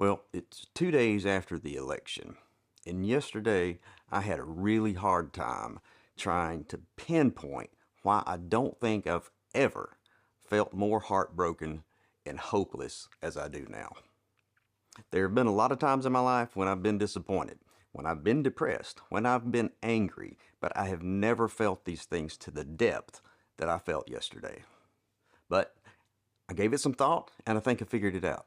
Well, it's 2 days after the election, and yesterday I had a really hard time trying to pinpoint why I don't think I've ever felt more heartbroken and hopeless as I do now. There have been a lot of times in my life when I've been disappointed, when I've been depressed, when I've been angry, but I have never felt these things to the depth that I felt yesterday. But I gave it some thought, and I think I figured it out.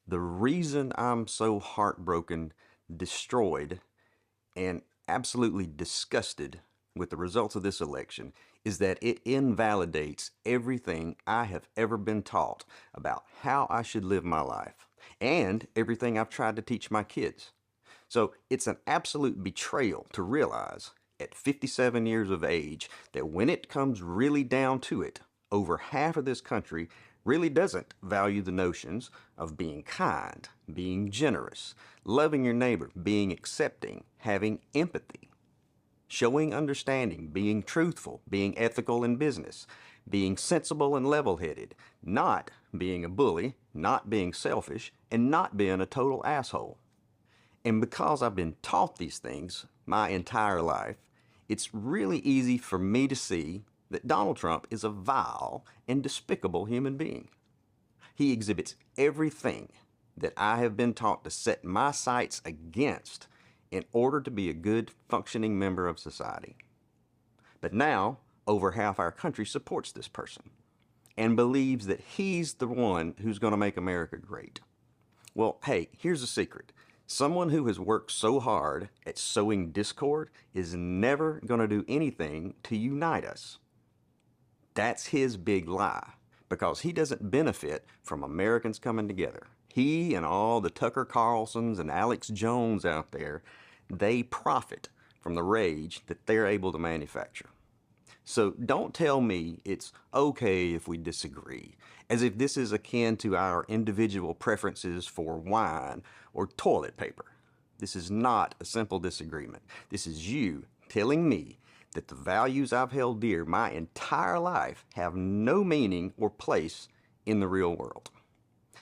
The reason I'm so heartbroken, destroyed, and absolutely disgusted with the results of this election is that it invalidates everything I have ever been taught about how I should live my life and everything I've tried to teach my kids. So it's an absolute betrayal to realize at 57 years of age that when it comes really down to it, over half of this country really doesn't value the notions of being kind, being generous, loving your neighbor, being accepting, having empathy, showing understanding, being truthful, being ethical in business, being sensible and level-headed, not being a bully, not being selfish, and not being a total asshole. And because I've been taught these things my entire life, it's really easy for me to see that Donald Trump is a vile and despicable human being. He exhibits everything that I have been taught to set my sights against in order to be a good, functioning member of society. But now, over half our country supports this person and believes that he's the one who's going to make America great. Well, hey, here's a secret. Someone who has worked so hard at sowing discord is never going to do anything to unite us. That's his big lie, because he doesn't benefit from Americans coming together. He and all the Tucker Carlsons and Alex Jones out there, they profit from the rage that they're able to manufacture. So don't tell me it's okay if we disagree, as if this is akin to our individual preferences for wine or toilet paper. This is not a simple disagreement. This is you telling me that the values I've held dear my entire life have no meaning or place in the real world.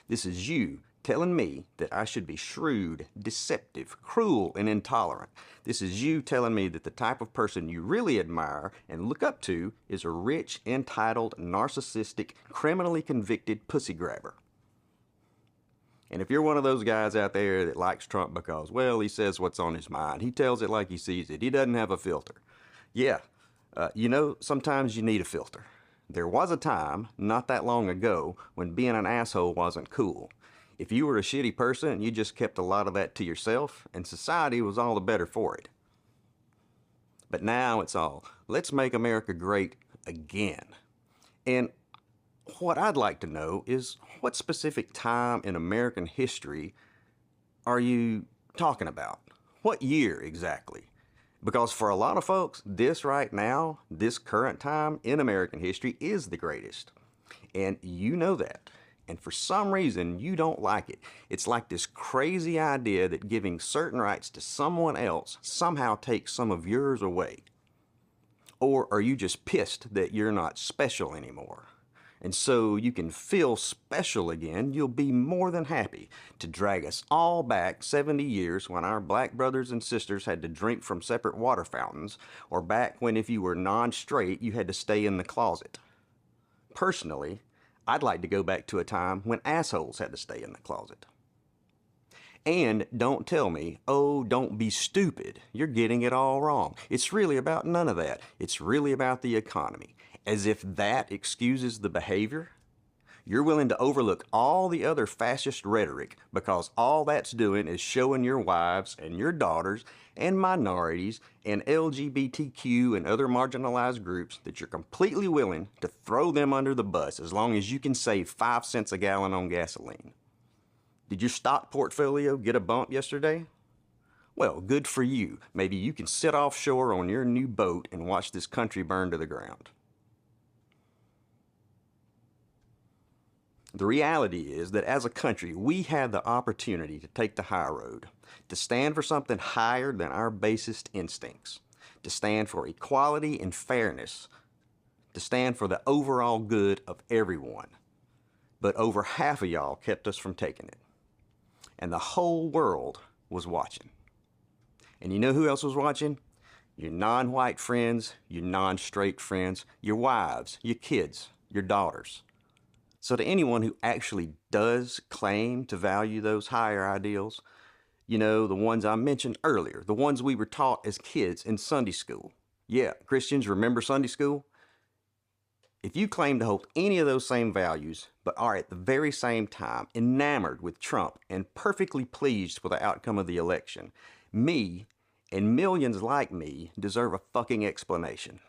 This is you telling me that I should be shrewd, deceptive, cruel, and intolerant. This is you telling me that the type of person you really admire and look up to is a rich, entitled, narcissistic, criminally convicted pussy grabber. And if you're one of those guys out there that likes Trump because, well, he says what's on his mind, he tells it like he sees it, he doesn't have a filter. Yeah, sometimes you need a filter. There was a time, not that long ago, when being an asshole wasn't cool. If you were a shitty person, you just kept a lot of that to yourself, and society was all the better for it. But now it's all, let's make America great again. And what I'd like to know is, what specific time in American history are you talking about? What year exactly? Because for a lot of folks, this right now, this current time in American history is the greatest. And you know that. And for some reason, you don't like it. It's like this crazy idea that giving certain rights to someone else somehow takes some of yours away. Or are you just pissed that you're not special anymore? And so you can feel special again, you'll be more than happy to drag us all back 70 years when our black brothers and sisters had to drink from separate water fountains, or back when if you were non-straight, you had to stay in the closet. Personally, I'd like to go back to a time when assholes had to stay in the closet. And don't tell me, oh, don't be stupid. You're getting it all wrong. It's really about none of that. It's really about the economy. As if that excuses the behavior. You're willing to overlook all the other fascist rhetoric because all that's doing is showing your wives and your daughters and minorities and LGBTQ and other marginalized groups that you're completely willing to throw them under the bus as long as you can save 5 cents a gallon on gasoline. Did your stock portfolio get a bump yesterday? Well, good for you. Maybe you can sit offshore on your new boat and watch this country burn to the ground. The reality is that as a country, we have the opportunity to take the high road, to stand for something higher than our basest instincts, to stand for equality and fairness, to stand for the overall good of everyone, but over half of y'all kept us from taking it. And the whole world was watching. And you know who else was watching? Your non-white friends, your non-straight friends, your wives, your kids, your daughters. So to anyone who actually does claim to value those higher ideals, you know, the ones I mentioned earlier, the ones we were taught as kids in Sunday school. Yeah, Christians, remember Sunday school? If you claim to hold any of those same values, but are at the very same time enamored with Trump and perfectly pleased with the outcome of the election, me and millions like me deserve a fucking explanation.